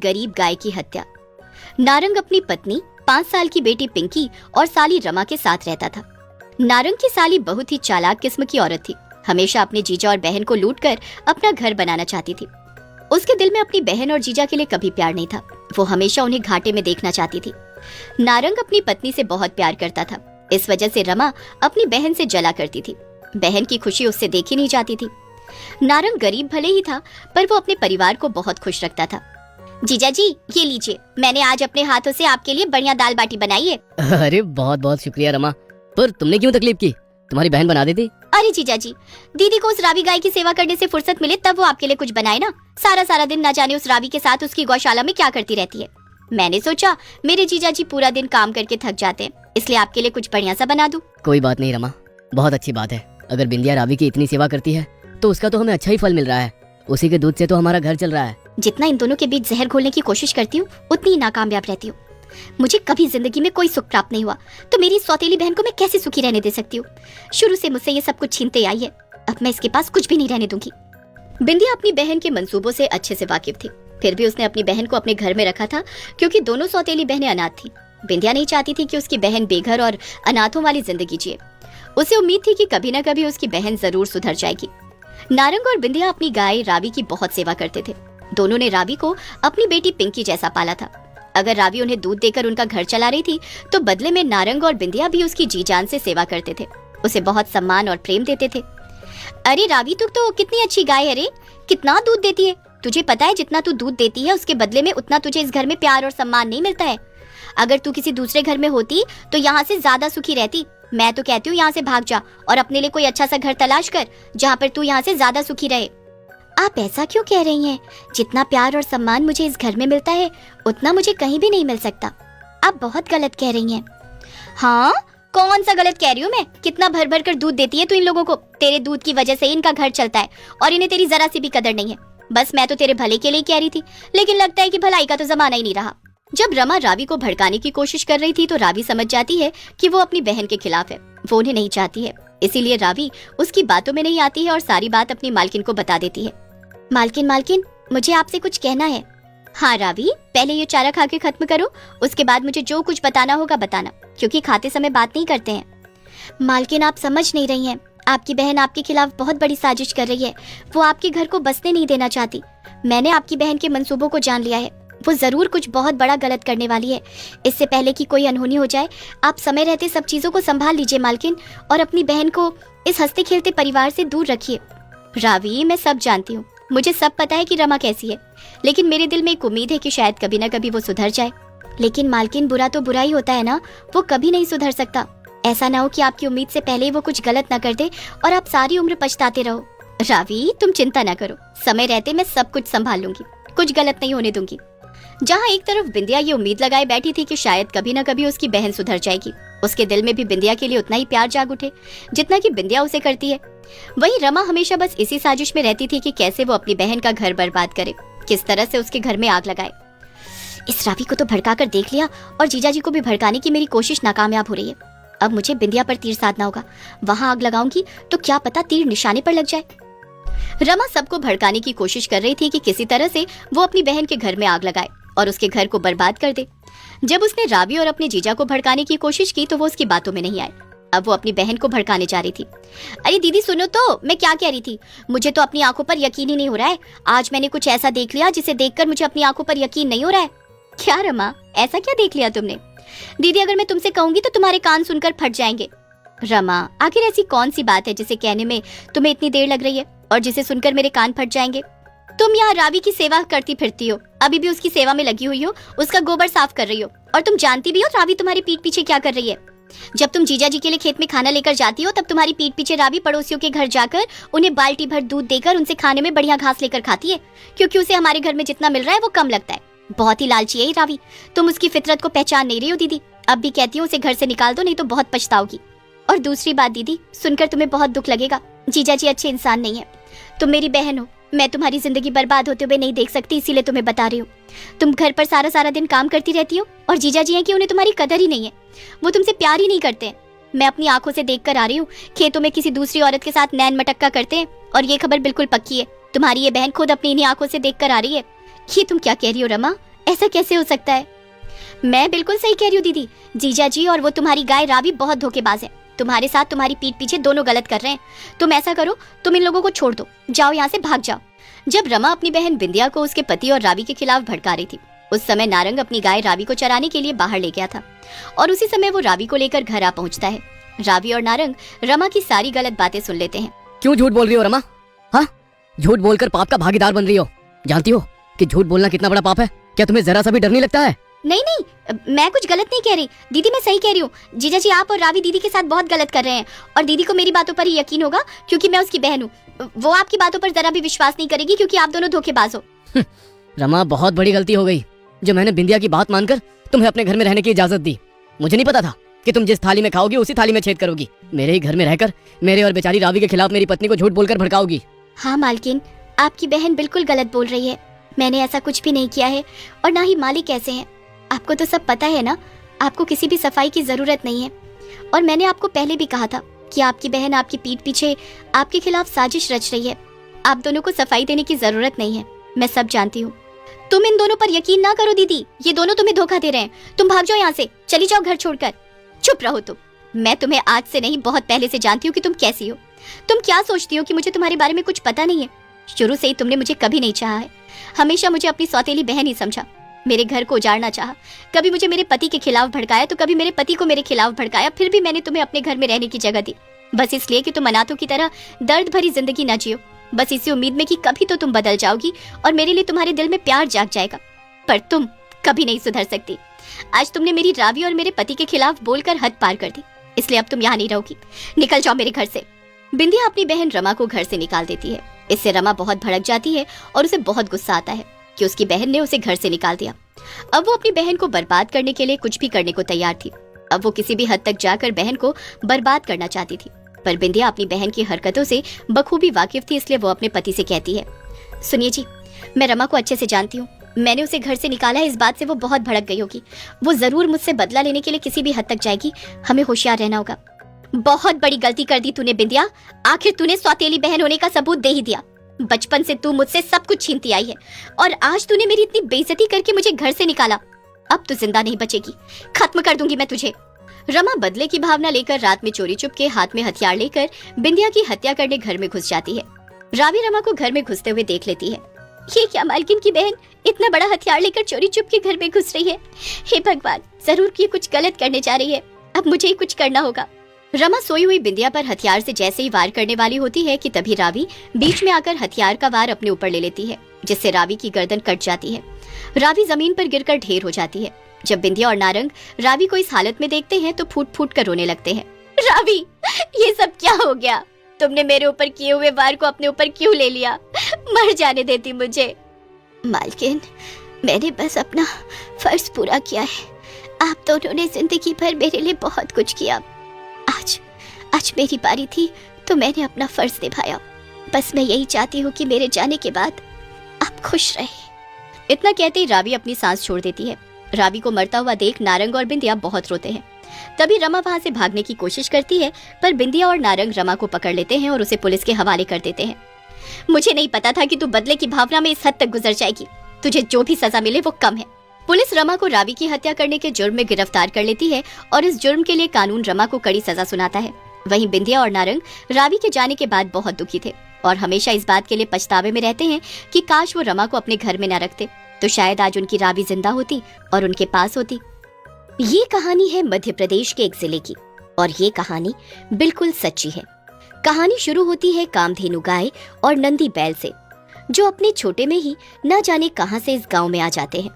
गरीब गाय की हत्या। नारंग अपनी पत्नी, 5 साल की बेटी पिंकी और साली रमा के साथ रहता था। नारंग की साली बहुत ही चालाक किस्म की औरत थी। हमेशा अपने जीजा और बहन को लूटकर अपना घर बनाना चाहती थी। उसके दिल में अपनी बहन और जीजा के लिए कभी प्यार नहीं था। वो हमेशा उन्हें घाटे में देखना चाहती थी। नारंग अपनी पत्नी से बहुत प्यार करता था। इस वजह से रमा अपनी बहन से जला करती थी। बहन की खुशी उससे देखी नहीं जाती थी। नारंग गरीब भले ही था, पर वो अपने परिवार को बहुत खुश रखता था। जीजा जी, ये लीजिए, मैंने आज अपने हाथों से आपके लिए बढ़िया दाल बाटी बनाई है। अरे बहुत बहुत शुक्रिया रमा, पर तुमने क्यों तकलीफ की? तुम्हारी बहन बना देती। अरे जीजा जी, दीदी को उस रावी गाय की सेवा करने से फुर्सत मिले तब वो आपके लिए कुछ बनाए ना। सारा सारा दिन ना जाने उस रावी के साथ उसकी गौशाला में क्या करती रहती है। मैंने सोचा मेरे जीजा जी पूरा दिन काम करके थक जाते हैं, इसलिए आपके लिए कुछ बढ़िया सा बना दूं। कोई बात नहीं रमा, बहुत अच्छी बात है। अगर बिंदिया रावी की इतनी सेवा करती है तो उसका तो हमें अच्छा ही फल मिल रहा है। उसी के दूध से तो हमारा घर चल रहा है। जितना इन दोनों के बीच जहर घोलने की कोशिश करती हूँ उतनी ही नाकामयाब रहती हूँ। मुझे कभी जिंदगी में कोई सुख प्राप्त नहीं हुआ, तो मेरी सौतेली बहन को मैं कैसे सुखी रहने दे सकती हूँ। शुरू से मुझसे ये सब कुछ छीनते आई है, अब मैं इसके पास कुछ भी नहीं रहने दूंगी। बिंदिया अपनी बहन के मंसूबों से अच्छे से वाकिफ थी, फिर भी उसने अपनी बहन को अपने घर में रखा था, क्योंकि दोनों सौतेली बहनें अनाथ थी। बिंदिया नहीं चाहती थी कि उसकी बहन बेघर और अनाथों वाली जिंदगी जिए। उसे उम्मीद थी कि कभी न कभी उसकी बहन जरूर सुधर जाएगी। नारंग और बिंदिया अपनी गाय रावी की बहुत सेवा करते थे। दोनों ने रावी को अपनी बेटी पिंकी जैसा पाला था। अगर रावी उन्हें दूध देकर उनका घर चला रही थी, तो बदले में नारंग और बिंदिया भी उसकी जी जान से सेवा करते थे। उसे बहुत सम्मान और प्रेम देते थे। अरे रावी, तू तो कितनी अच्छी गाय है रे, कितना दूध देती है। तुझे पता है जितना तू दूध देती है उसके बदले में उतना तुझे इस घर में प्यार और सम्मान नहीं मिलता है। अगर तू किसी दूसरे घर में होती तो यहाँ से ज्यादा सुखी रहती। मैं तो कहती हूँ यहाँ से भाग जा और अपने लिए कोई अच्छा सा घर तलाश कर जहाँ पर तू यहाँ से ज्यादा सुखी रहे। आप ऐसा क्यों कह रही हैं? जितना प्यार और सम्मान मुझे इस घर में मिलता है उतना मुझे कहीं भी नहीं मिल सकता। आप बहुत गलत कह रही हैं। हाँ, कौन सा गलत कह रही हूँ मैं? कितना भर भर कर दूध देती है तू इन लोगों को। तेरे दूध की वजह से इनका घर चलता है और इन्हें तेरी जरा सी भी कदर नहीं है। बस मैं तो तेरे भले के लिए कह रही थी, लेकिन लगता है कि भलाई का तो जमाना ही नहीं रहा। जब रमा रावी को भड़काने की कोशिश कर रही थी तो रावी समझ जाती है कि वो अपनी बहन के खिलाफ है, वो उन्हें नहीं चाहती है। इसीलिए रावी उसकी बातों में नहीं आती है और सारी बात अपनी मालकिन को बता देती है। मालकिन, मुझे आपसे कुछ कहना है। हाँ रावी, पहले ये चारा खा के खत्म करो, उसके बाद मुझे जो कुछ बताना होगा बताना, क्योंकि खाते समय बात नहीं करते हैं। मालकिन, आप समझ नहीं रही हैं। आपकी बहन आपके खिलाफ बहुत बड़ी साजिश कर रही है। वो आपके घर को बसने नहीं देना चाहती। मैंने आपकी बहन के मंसूबों को जान लिया है। वो जरूर कुछ बहुत बड़ा गलत करने वाली है। इससे पहले कि कोई अनहोनी हो जाए, आप समय रहते सब चीजों को संभाल लीजिए मालकिन, और अपनी बहन को इस हंसते खेलते परिवार से दूर रखिए। रावी, मैं सब जानती हूँ, मुझे सब पता है कि रमा कैसी है, लेकिन मेरे दिल में एक उम्मीद है कि शायद कभी ना कभी वो सुधर जाए। लेकिन मालकिन, बुरा तो बुरा ही होता है ना, वो कभी नहीं सुधर सकता। ऐसा ना हो कि आपकी उम्मीद से पहले ही वो कुछ गलत ना कर दे और आप सारी उम्र पछताते रहो। रावी, तुम चिंता ना करो, समय रहते मैं सब कुछ संभाल लूंगी, कुछ गलत नहीं होने दूंगी। जहाँ एक तरफ बिंदिया ये उम्मीद लगाए बैठी थी कि शायद कभी ना कभी उसकी बहन सुधर जाएगी, उसके दिल में भी बिंदिया के लिए उतना ही प्यार जाग उठे जितना कि बिंदिया उसे करती है। वहीं रमा हमेशा बस इसी साजिश में रहती थी कि कैसे वो अपनी बहन का घर बर्बाद करे, किस तरह से उसके घर में आग लगाए। इस रावी को तो भड़का कर देख लिया और जीजा जी को भी भड़काने की मेरी कोशिश नाकामयाब हो रही है। अब मुझे बिंदिया पर तीर साधना होगा। वहां आग लगाऊंगी तो क्या पता तीर निशाने पर लग जाए। रमा सबको भड़काने की कोशिश कर रही थी कि किसी तरह से वो अपनी बहन के घर में आग लगाए और उसके घर को बर्बाद कर दे। जब उसने रावी और अपने जीजा को भड़काने की कोशिश की तो वो उसकी बातों में नहीं आए। अब वो अपनी बहन को भड़काने जा रही थी। अरे दीदी सुनो तो, मैं क्या कह रही थी। मुझे तो अपनी आंखों पर यकीन ही नहीं हो रहा है। आज मैंने कुछ ऐसा देख लिया जिसे देखकर मुझे अपनी आंखों पर यकीन नहीं हो रहा है। क्या रमा, ऐसा क्या देख लिया तुमने? दीदी, अगर मैं तुमसे कहूंगी तो तुम्हारे कान सुनकर फट जाएंगे। रमा, आखिर ऐसी कौन सी बात है जिसे कहने में तुम्हें इतनी देर लग रही है और जिसे सुनकर मेरे कान फट जाएंगे? तुम यहाँ रावी की सेवा करती फिरती हो, अभी भी उसकी सेवा में लगी हुई हो, उसका गोबर साफ कर रही हो, और तुम जानती भी हो रावी तुम्हारी पीठ पीछे क्या कर रही है। जब तुम जीजा जी के लिए खेत में खाना लेकर जाती हो तब तुम्हारी पीठ पीछे रावी पड़ोसियों के घर जाकर उन्हें बाल्टी भर दूध देकर उनसे खाने में बढ़िया घास लेकर खाती है, क्योंकि उसे हमारे घर में जितना मिल रहा है वो कम लगता है। बहुत ही लालची है रावी। तुम उसकी फितरत को पहचान नहीं रही हो दीदी। अब भी कहती हूँ उसे घर से निकाल दो, नहीं तो बहुत पछताओगी। और दूसरी बात दीदी, सुनकर तुम्हें बहुत दुख लगेगा, जीजा जी अच्छे इंसान नहीं है। तुम मेरी बहन हो, मैं तुम्हारी जिंदगी बर्बाद होते हुए नहीं देख सकती, इसीलिए तुम्हें बता रही हूँ। तुम घर पर सारा सारा दिन काम करती रहती हो और जीजा जी हैं कि उन्हें तुम्हारी कदर ही नहीं है, वो तुमसे प्यार ही नहीं करते हैं। मैं अपनी आंखों से देख कर आ रही हूँ, खेतों में किसी दूसरी औरत के साथ नैन मटक्का करते हैं, और ये खबर बिल्कुल पक्की है, तुम्हारी ये बहन खुद अपनी इन्हीं आंखों से देख कर आ रही है। ये तुम क्या कह रही हो रमा? ऐसा कैसे हो सकता है? मैं बिल्कुल सही कह रही हूँ दीदी। जीजा जी और वो तुम्हारी गाय रावी बहुत धोखेबाज है। तुम्हारे साथ तुम्हारी पीठ पीछे दोनों गलत कर रहे हैं। तुम ऐसा करो, तुम इन लोगों को छोड़ दो, जाओ यहाँ से, भाग जाओ। जब रमा अपनी बहन बिंदिया को उसके पति और रावी के खिलाफ भड़का रही थी, उस समय नारंग अपनी गाय रावी को चराने के लिए बाहर ले गया था और उसी समय वो रावी को लेकर घर आ पहुंचता है। रावी और नारंग रमा की सारी गलत बातें सुन लेते हैं। क्यों झूठ बोल रही हो रमा? हाँ, झूठ बोलकर पाप का भागीदार बन रही हो। जानती हो कि झूठ बोलना कितना बड़ा पाप है? क्या तुम्हें जरा सा भी डर नहीं लगता है? नहीं नहीं, मैं कुछ गलत नहीं कह रही दीदी, मैं सही कह रही हूँ। जीजा जी, आप और रावी दीदी के साथ बहुत गलत कर रहे हैं और दीदी को मेरी बातों पर ही यकीन होगा क्योंकि मैं उसकी बहन हूँ। वो आपकी बातों पर जरा भी विश्वास नहीं करेगी क्योंकि आप दोनों धोखेबाज हो। रमा, बहुत बड़ी गलती हो गई जो मैंने बिंदिया की बात मानकर तुम्हें अपने घर में रहने की इजाजत दी। मुझे नहीं पता था कि तुम जिस थाली में खाओगी उसी थाली में छेद करोगी। मेरे ही घर में रहकर मेरे और बेचारी रावी के खिलाफ मेरी पत्नी को झूठ बोलकर भड़काओगी। हाँ मालकिन, आपकी बहन बिल्कुल गलत बोल रही है। मैंने ऐसा कुछ भी नहीं किया है और ना ही मालिक ऐसे हैं। आपको तो सब पता है ना, आपको किसी भी सफाई की जरूरत नहीं है। और मैंने आपको पहले भी कहा था कि आपकी बहन आपकी पीठ पीछे आपके खिलाफ साजिश रच रही है। आप दोनों को सफाई देने की जरूरत नहीं है, मैं सब जानती हूँ। तुम इन दोनों पर यकीन ना करो दीदी, ये दोनों तुम्हें धोखा दे रहे हैं। तुम भाग जाओ यहाँ से, चली जाओ घर छोड़कर। चुप रहो तुम। मैं तुम्हें आज से नहीं, बहुत पहले से जानती हूँ कि तुम कैसी हो। तुम क्या सोचती हो कि मुझे तुम्हारे बारे में कुछ पता नहीं है? शुरू से ही तुमने मुझे कभी नहीं चाहा है, हमेशा मुझे अपनी सौतेली बहन ही समझा। मेरे घर को उजाड़ना चाहा, कभी मुझे मेरे पति के खिलाफ भड़काया तो कभी मेरे पति को मेरे खिलाफ भड़काया। फिर भी मैंने तुम्हें अपने घर में रहने की जगह दी, बस इसलिए कि तुम अनाथों की तरह दर्द भरी जिंदगी न जियो। बस इसी उम्मीद में कि कभी तो तुम बदल जाओगी और मेरे लिए तुम्हारे दिल में प्यार जाग जाएगा। पर तुम कभी नहीं सुधर सकती। आज तुमने मेरी रावी और मेरे पति के खिलाफ बोलकर हद पार कर दी, इसलिए अब तुम यहाँ नहीं रहोगी। निकल जाओ मेरे घर से। बिंदिया अपनी बहन रमा को घर से निकाल देती है। इससे रमा बहुत भड़क जाती है और उसे बहुत गुस्सा आता है कि उसकी बहन ने उसे घर से निकाल दिया। अब वो अपनी बहन को बर्बाद करने के लिए कुछ भी करने को तैयार थी। अब वो किसी भी हद तक जाकर बहन को बर्बाद करना चाहती थी। पर बिंदिया अपनी बहन की हरकतों से बखूबी वाकिफ थी, इसलिए वो अपने पति से कहती है, सुनिए जी, मैं रमा को अच्छे से जानती हूँ। मैंने उसे घर से निकाला है, इस बात से वो बहुत भड़क गई होगी। वो जरूर मुझसे बदला लेने के लिए किसी भी हद तक जाएगी। हमें होशियार रहना होगा। बहुत बड़ी गलती कर दी तूने बिंदिया। आखिर तूने सौतेली बहन होने का सबूत दे ही दिया। बचपन से तू मुझसे सब कुछ छीनती आई है और आज तूने मेरी इतनी बेइज्जती करके मुझे घर से निकाला। अब तू जिंदा नहीं बचेगी, खत्म कर दूंगी मैं तुझे। रमा बदले की भावना लेकर रात में चोरी चुप के हाथ में हथियार लेकर बिंदिया की हत्या करने घर में घुस जाती है। रावी रमा को घर में घुसते हुए देख लेती है। ये क्या मालकिन की बहन इतना बड़ा हथियार लेकर चोरी चुप के घर में घुस रही है? हे भगवान, जरूर ये कुछ गलत करने जा रही है। अब मुझे ही कुछ करना होगा। रमा सोई हुई बिंदिया पर हथियार से जैसे ही वार करने वाली होती है कि तभी रावी बीच में आकर हथियार का वार अपने ऊपर ले लेती है, जिससे रावी की गर्दन कट जाती है। रावी जमीन पर गिरकर ढेर हो जाती है। जब बिंदिया और नारंग रावी को इस हालत में देखते हैं तो फूट फूट कर रोने लगते हैं। रावी, ये सब क्या हो गया? तुमने मेरे ऊपर किए हुए वार को अपने ऊपर क्यों ले लिया? मर जाने देती मुझे। मालकिन, मैंने बस अपना फर्ज पूरा किया है। आप दोनों ने जिंदगी भर मेरे लिए बहुत कुछ किया। आज मेरी बारी थी तो मैंने अपना फर्ज निभाया। बस मैं यही चाहती हूँ कि मेरे जाने के बाद आप खुश रहे। इतना कहते ही रावी अपनी सांस छोड़ देती है। रावी को मरता हुआ देख नारंग और बिंदिया बहुत रोते हैं। तभी रमा वहाँ से भागने की कोशिश करती है, पर बिंदिया और नारंग रमा को पकड़ लेते हैं और उसे पुलिस के हवाले कर देते हैं। मुझे नहीं पता था कि तू बदले की भावना में इस हद तक गुजर जाएगी। तुझे जो भी सजा मिले वो कम है। पुलिस रमा को रावी की हत्या करने के जुर्म में गिरफ्तार कर लेती है और इस जुर्म के लिए कानून रमा को कड़ी सजा सुनाता है। वहीं बिंदिया और नारंग रावी के जाने के बाद बहुत दुखी थे और हमेशा इस बात के लिए पछतावे में रहते हैं कि काश वो रमा को अपने घर में न रखते, तो शायद आज उनकी रावी जिंदा होती और उनके पास होती। ये कहानी है मध्य प्रदेश के एक जिले की और ये कहानी बिल्कुल सच्ची है। कहानी शुरू होती है कामधेनु गाय और नंदी बैल से, जो अपने छोटे में ही न जाने कहां से इस गांव में आ जाते हैं।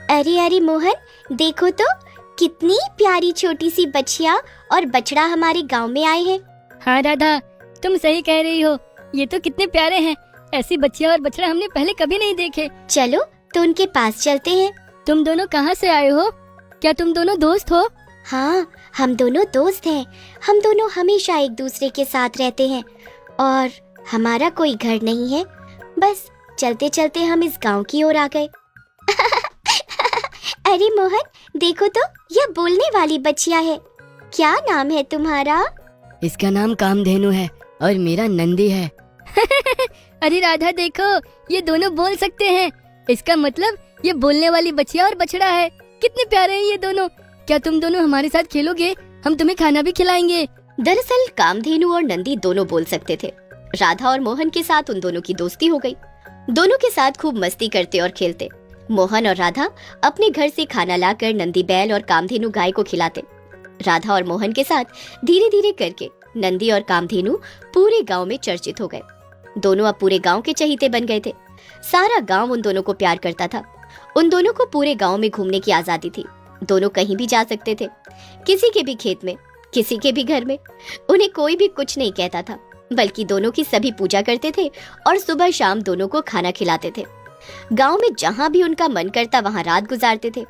अरे अरे मोहन, देखो तो कितनी प्यारी छोटी सी बछिया और बछड़ा हमारे गांव में आए हैं। हाँ राधा, तुम सही कह रही हो। ये तो कितने प्यारे हैं। ऐसी बच्चियाँ और बछड़ा हमने पहले कभी नहीं देखे। चलो तो उनके पास चलते हैं। तुम दोनों कहाँ से आए हो? क्या तुम दोनों दोस्त हो? हाँ, हम दोनों दोस्त हैं। हम दोनों हमेशा एक दूसरे के साथ रहते हैं और हमारा कोई घर नहीं है। बस चलते चलते हम इस गांव की ओर आ गए। अरे मोहन, देखो तो यह बोलने वाली बच्चिया है। क्या नाम है तुम्हारा? इसका नाम कामधेनु है और मेरा नंदी है। अरे राधा, देखो ये दोनों बोल सकते हैं। इसका मतलब ये बोलने वाली बच्चिया और बछड़ा है, कितने प्यारे हैं ये दोनों। क्या तुम दोनों हमारे साथ खेलोगे? हम तुम्हें खाना भी खिलाएंगे। दरअसल कामधेनु और नंदी दोनों बोल सकते थे। राधा और मोहन के साथ उन दोनों की दोस्ती हो गई। दोनों के साथ खूब मस्ती करते और खेलते। मोहन और राधा अपने घर से खाना लाकर नंदी बैल और कामधेनु गाय को खिलाते। राधा और मोहन के साथ धीरे धीरे करके नंदी और कामधेनु पूरे गांव में चर्चित हो गए। दोनों अब पूरे गांव के चहीते बन गए थे। सारा गांव उन दोनों को प्यार करता था। उन दोनों को पूरे गांव में घूमने की आजादी थी। दोनों कहीं भी जा सकते थे, किसी के भी खेत में, किसी के भी घर में। उन्हें कोई भी कुछ नहीं कहता था, बल्कि दोनों की सभी पूजा करते थे और सुबह शाम दोनों को खाना खिलाते थे। गांव में जहां भी उनका मन करता वहां रात गुजारते थे।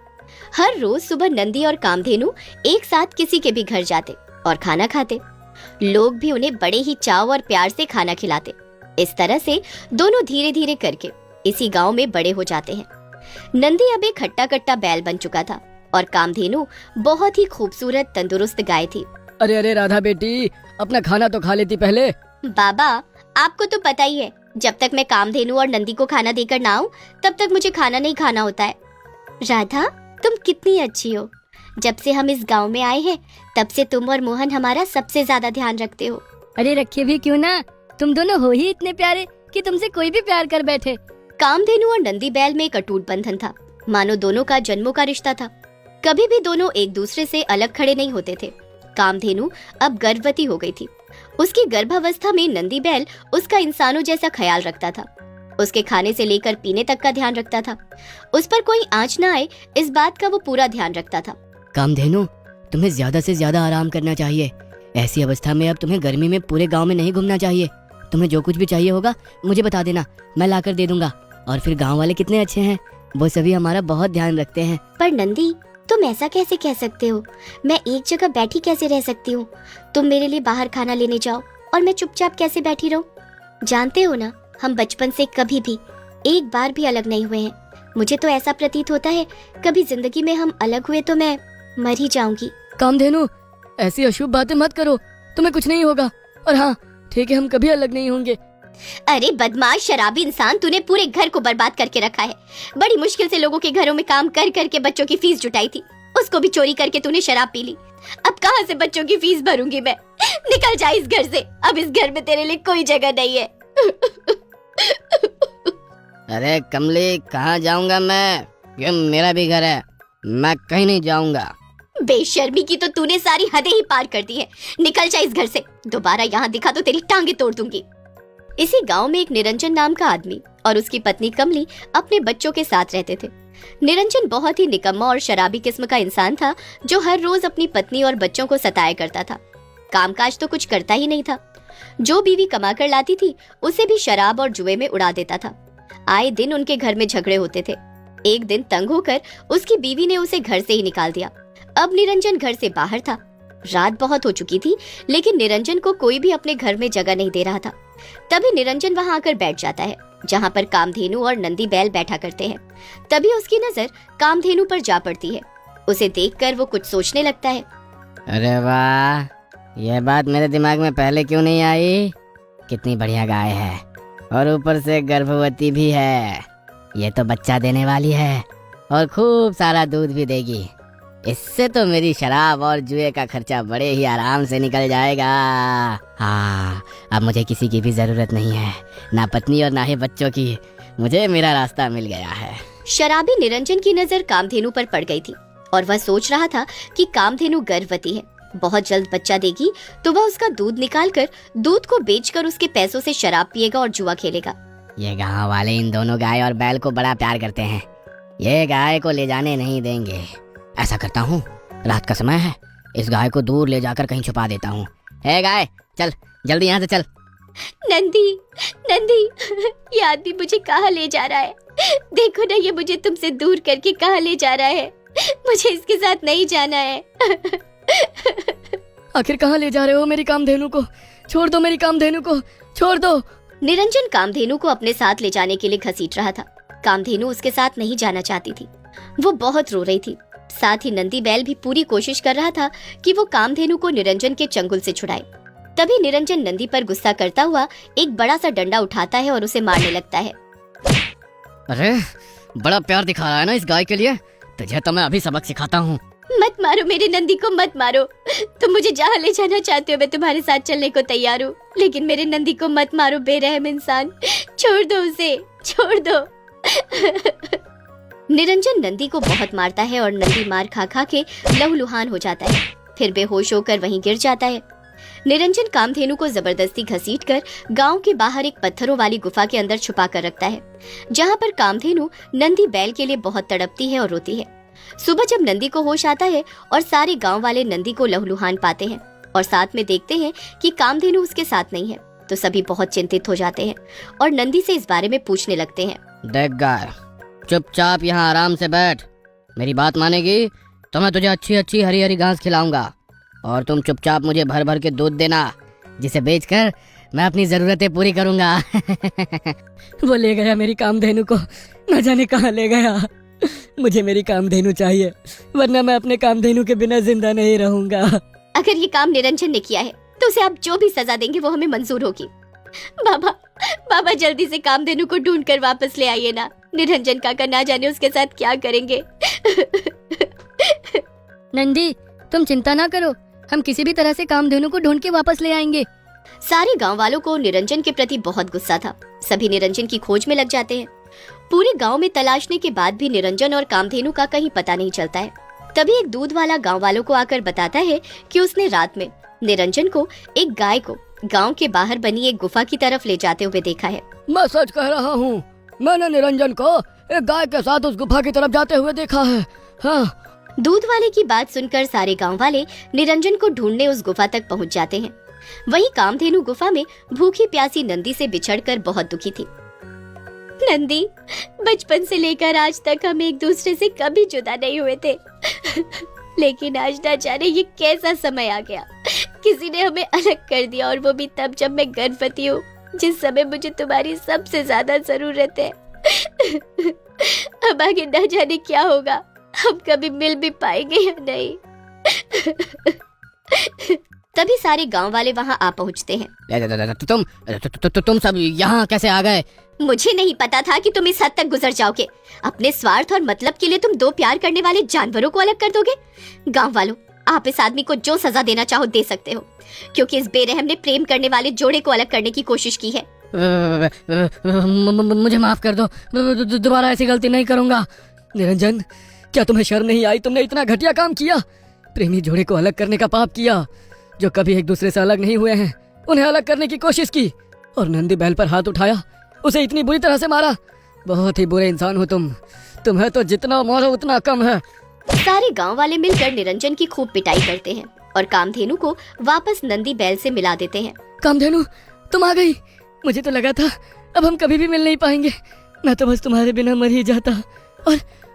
हर रोज सुबह नंदी और कामधेनु एक साथ किसी के भी घर जाते और खाना खाते। लोग भी उन्हें बड़े ही चाव और प्यार से खाना खिलाते। इस तरह से दोनों धीरे धीरे करके इसी गांव में बड़े हो जाते हैं। नंदी अब एक हट्टा कट्टा बैल बन चुका था और कामधेनु बहुत ही खूबसूरत तंदुरुस्त गाय थी। अरे अरे राधा बेटी, अपना खाना तो खा लेती पहले। बाबा, आपको तो पता ही है, जब तक मैं कामधेनु और नंदी को खाना देकर ना आऊं, तब तक मुझे खाना नहीं खाना होता है। राधा, तुम कितनी अच्छी हो। जब से हम इस गांव में आए हैं, तब से तुम और मोहन हमारा सबसे ज्यादा ध्यान रखते हो। अरे रखे भी क्यों ना, तुम दोनों हो ही इतने प्यारे कि तुमसे कोई भी प्यार कर बैठे। कामधेनु और नंदी बैल में एक अटूट बंधन था, मानो दोनों का जन्मों का रिश्ता था। कभी भी दोनों एक दूसरे से अलग खड़े नहीं होते थे। कामधेनु अब गर्भवती हो गई थी। उसकी गर्भावस्था में नंदी बैल उसका इंसानों जैसा ख्याल रखता था। उसके खाने से लेकर पीने तक का ध्यान रखता था। उस पर कोई आंच न आए, इस बात का वो पूरा ध्यान रखता था। कामधेनु, तुम्हें ज्यादा से ज्यादा आराम करना चाहिए। ऐसी अवस्था में अब तुम्हें गर्मी में पूरे गांव में नहीं घूमना चाहिए। तुम्हें जो कुछ भी चाहिए होगा मुझे बता देना, मैं लाकर दे दूंगा। और फिर गांव वाले कितने अच्छे हैं, वो सभी हमारा बहुत ध्यान रखते हैं। पर नंदी, तुम ऐसा कैसे कह सकते हो? मैं एक जगह बैठी कैसे रह सकती हूँ? तुम मेरे लिए बाहर खाना लेने जाओ और मैं चुपचाप कैसे बैठी रहूं? जानते हो ना, हम बचपन से कभी भी एक बार भी अलग नहीं हुए हैं। मुझे तो ऐसा प्रतीत होता है कभी जिंदगी में हम अलग हुए तो मैं मर ही जाऊंगी। कामधेनु, ऐसी अशुभ बातें मत करो, तुम्हें कुछ नहीं होगा। और हाँ, ठीक है, हम कभी अलग नहीं होंगे। अरे बदमाश शराबी इंसान, तूने पूरे घर को बर्बाद करके रखा है। बड़ी मुश्किल से लोगों के घरों में काम कर करके बच्चों की फीस जुटाई थी, उसको भी चोरी करके तूने शराब पी ली। अब कहाँ से बच्चों की फीस भरूंगी मैं? निकल जा इस घर से, अब इस घर में तेरे लिए कोई जगह नहीं है। अरे कमली, कहाँ जाऊंगा मैं? ये मेरा भी घर है, मैं कहीं नहीं जाऊंगा। बेशर्मी की तो तूने सारी हदें ही पार कर दी है। निकल जा इस घर से, दोबारा यहाँ दिखा तो तेरी टांगे तोड़ दूंगी। इसी गांव में एक निरंजन नाम का आदमी और उसकी पत्नी कमली अपने बच्चों के साथ रहते थे। निरंजन बहुत ही निकम्मा और शराबी किस्म का इंसान था, जो हर रोज अपनी पत्नी और बच्चों को सताया करता था। कामकाज तो कुछ करता ही नहीं था। जो बीवी कमा कर लाती थी, उसे भी शराब और जुए में उड़ा देता था। आए दिन उनके घर में झगड़े होते थे। एक दिन तंग होकर उसकी बीवी ने उसे घर से ही निकाल दिया। अब निरंजन घर से बाहर था। रात बहुत हो चुकी थी, लेकिन निरंजन को कोई भी अपने घर में जगह नहीं दे रहा था। तभी निरंजन वहां आकर बैठ जाता है, जहां पर कामधेनु और नंदी बैल बैठा करते हैं। तभी उसकी नजर कामधेनु पर जा पड़ती है। उसे देखकर वो कुछ सोचने लगता है। अरे वाह, यह बात मेरे दिमाग में पहले क्यों नहीं आई? कितनी बढ़िया गाय है और ऊपर से गर्भवती भी है। ये तो बच्चा देने वाली है और खूब सारा दूध भी देगी। इससे तो मेरी शराब और जुए का खर्चा बड़े ही आराम से निकल जाएगा। हाँ, अब मुझे किसी की भी जरूरत नहीं है, ना पत्नी और ना ही बच्चों की। मुझे मेरा रास्ता मिल गया है। शराबी निरंजन की नजर कामधेनु पर पड़ गई थी और वह सोच रहा था कि कामधेनु गर्भवती है, बहुत जल्द बच्चा देगी तो वह उसका दूध निकालकर दूध को बेचकर उसके पैसों से शराब पिएगा और जुआ खेलेगा। ये गांव वाले इन दोनों गाय और बैल को बड़ा प्यार करते हैं। ये गाय को ले जाने नहीं देंगे। ऐसा करता हूँ, रात का समय है, इस गाय को दूर ले जाकर कहीं छुपा देता हूँ। हे गाय, चल जल्दी यहाँ से चल। नंदी, नंदी, ये आदमी मुझे कहाँ ले जा रहा है? देखो ना, ये मुझे तुमसे दूर करके कहाँ ले जा रहा है। मुझे इसके साथ नहीं जाना है। आखिर कहाँ ले जा रहे हो मेरी कामधेनु को? छोड़ दो मेरी कामधेनु को, छोड़ दो। निरंजन कामधेनु को अपने साथ ले जाने के लिए घसीट रहा था। कामधेनु उसके साथ नहीं जाना चाहती थी। वो बहुत रो रही थी। साथ ही नंदी बैल भी पूरी कोशिश कर रहा था कि वो कामधेनु को निरंजन के चंगुल से छुड़ाए। तभी निरंजन नंदी पर गुस्सा करता हुआ एक बड़ा सा डंडा उठाता है और उसे मारने लगता है। अरे बड़ा प्यार दिखा रहा है ना इस गाय के लिए। तुझे तो मैं अभी सबक सिखाता हूँ। मत मारो मेरे नंदी को, मत मारो। तुम मुझे जहाँ ले जाना चाहते हो मैं तुम्हारे साथ चलने को तैयार हूँ, लेकिन मेरे नंदी को मत मारो बेरहम इंसान। छोड़ दो उसे, छोड़ दो। निरंजन नंदी को बहुत मारता है और नंदी मार खा खा के लहूलुहान हो जाता है, फिर बेहोश होकर वहीं गिर जाता है। निरंजन कामधेनु को जबरदस्ती घसीटकर गांव के बाहर एक पत्थरों वाली गुफा के अंदर छुपा कर रखता है, जहां पर कामधेनु नंदी बैल के लिए बहुत तड़पती है और रोती है। सुबह जब नंदी को होश आता है और सारे गांव वाले नंदी को लहूलुहान पाते हैं और साथ में देखते हैं कि कामधेनु उसके साथ नहीं है, तो सभी बहुत चिंतित हो जाते हैं और नंदी से इस बारे में पूछने लगते हैं। देख गाय, चुपचाप यहाँ आराम से बैठ। मेरी बात मानेगी तो मैं तुझे अच्छी अच्छी हरी हरी घास खिलाऊंगा और तुम चुपचाप मुझे भर भर के दूध देना, जिसे बेचकर मैं अपनी जरूरतें पूरी करूंगा। वो ले गया मेरी कामधेनु को, न जाने कहाँ ले गया। मुझे मेरी कामधेनु चाहिए, वरना मैं अपने कामधेनु के बिना जिंदा नहीं रहूंगा। अगर ये काम निरंजन ने किया है तो उसे आप जो भी सजा देंगे वो हमें मंजूर होगी। बाबा, बाबा जल्दी से कामधेनु को ढूंढ कर वापस ले आइए ना। निरंजन काका ना जाने उसके साथ क्या करेंगे। नंदी, तुम चिंता ना करो, हम किसी भी तरह से कामधेनु को ढूंढ के वापस ले आएंगे। सारे गांव वालों को निरंजन के प्रति बहुत गुस्सा था। सभी निरंजन की खोज में लग जाते हैं। पूरे गांव में तलाशने के बाद भी निरंजन और कामधेनु का कहीं पता नहीं चलता है। तभी एक दूध वाला गांव वालों को आकर बताता है कि उसने रात में निरंजन को एक गाय को गांव के बाहर बनी एक गुफा की तरफ ले जाते हुए देखा है। मैं सच कह रहा हूँ, मैंने निरंजन को एक गाय के साथ उस गुफा की तरफ जाते हुए देखा है। हाँ। दूध वाले की बात सुनकर सारे गांव वाले निरंजन को ढूंढने उस गुफा तक पहुंच जाते हैं। वहीं कामधेनु गुफा में भूखी प्यासी नंदी से बिछड़कर बहुत दुखी थी। नंदी, बचपन से लेकर आज तक हम एक दूसरे से कभी जुदा नहीं हुए थे, लेकिन आज ना जाने ये कैसा समय आ गया। किसी ने हमें अलग कर दिया, और वो भी तब जब मैं गर्भवती हूँ, जिस समय मुझे तुम्हारी सबसे ज्यादा जरूरत है। अब आगे ना जाने क्या होगा, हम कभी मिल भी पाएंगे या नहीं। तभी सारे गांव वाले वहां आ पहुंचते हैं। तुम सब यहाँ कैसे आ गए? मुझे नहीं पता था कि तुम इस हद तक गुजर जाओगे। अपने स्वार्थ और मतलब के लिए तुम दो प्यार करने वाले जानवरों को अलग कर दोगे। गांव वालों, आप इस आदमी को जो सजा देना चाहो दे सकते हो, क्योंकि इस बेरहम ने प्रेम करने वाले जोड़े को अलग करने की कोशिश की है। मुझे माफ कर दो, दोबारा ऐसी गलती नहीं करूंगा। निरंजन, क्या तुम्हें शर्म नहीं आई? तुमने इतना घटिया काम किया, प्रेमी जोड़े को अलग करने का पाप किया। जो कभी एक दूसरे से अलग नहीं हुए हैं उन्हें अलग करने की कोशिश की, और नंदी बैल पर हाथ उठाया, उसे इतनी बुरी तरह से मारा। बहुत ही बुरे इंसान हो तुम। तुम्हें तो जितना मारो उतना कम है। सारे गांव वाले मिलकर निरंजन की खूब पिटाई करते हैं और कामधेनु को वापस नंदी बैल से मिला देते हैं। कामधेनु, तुम आ गई। मुझे तो लगा था अब हम कभी भी मिल नहीं पाएंगे। मैं तो बस तुम्हारे बिना मर ही जाता।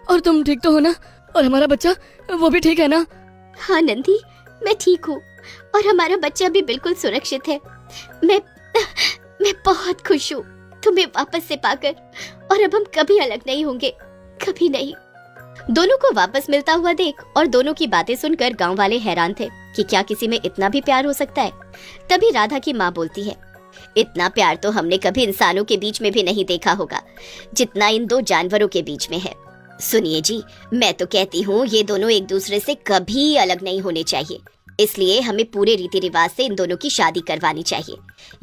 और तुम ठीक तो हो ना? और हमारा बच्चा, वो भी ठीक है ना? हाँ नंदी, मैं ठीक हूँ और हमारा बच्चा भी बिल्कुल सुरक्षित है। मैं बहुत खुश हूँ तुम्हें वापस से पाकर, और अब हम कभी अलग नहीं होंगे, कभी नहीं। दोनों को वापस मिलता हुआ देख और दोनों की बातें सुनकर गांव वाले हैरान थे कि क्या किसी में इतना भी प्यार हो सकता है। तभी राधा की माँ बोलती है, इतना प्यार तो हमने कभी इंसानों के बीच में भी नहीं देखा होगा जितना इन दो जानवरों के बीच में है। सुनिए जी, मैं तो कहती हूँ ये दोनों एक दूसरे से कभी अलग नहीं होने चाहिए, इसलिए हमें पूरे रीति रिवाज से इन दोनों की शादी करवानी चाहिए।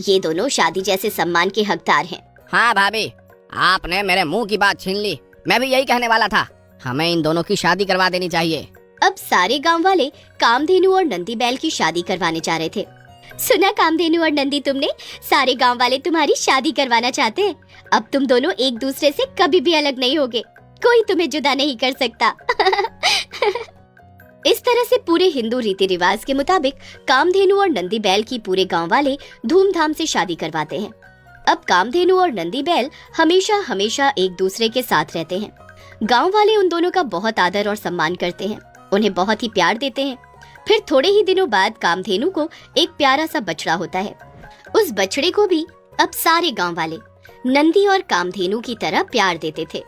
ये दोनों शादी जैसे सम्मान के हकदार हैं। हाँ भाभी, आपने मेरे मुंह की बात छीन ली। मैं भी यही कहने वाला था, हमें इन दोनों की शादी करवा देनी चाहिए। अब सारे गांव वाले कामधेनु और नंदी बैल की शादी करवाने जा रहे थे। सुना कामधेनु और नंदी, तुमने? सारे गांव वाले तुम्हारी शादी करवाना चाहते हैं। अब तुम दोनों एक दूसरे से कभी भी अलग नहीं होगे, कोई तुम्हें जुदा नहीं कर सकता। इस तरह से पूरे हिंदू रीति रिवाज के मुताबिक कामधेनु और नंदी बैल की पूरे गांव वाले धूमधाम से शादी करवाते हैं। अब कामधेनु और नंदी बैल हमेशा हमेशा एक दूसरे के साथ रहते हैं। गांव वाले उन दोनों का बहुत आदर और सम्मान करते हैं, उन्हें बहुत ही प्यार देते हैं। फिर थोड़े ही दिनों बाद कामधेनु को एक प्यारा सा बछड़ा होता है। उस बछड़े को भी अब सारे गांव वाले नंदी और कामधेनु की तरह प्यार देते थे।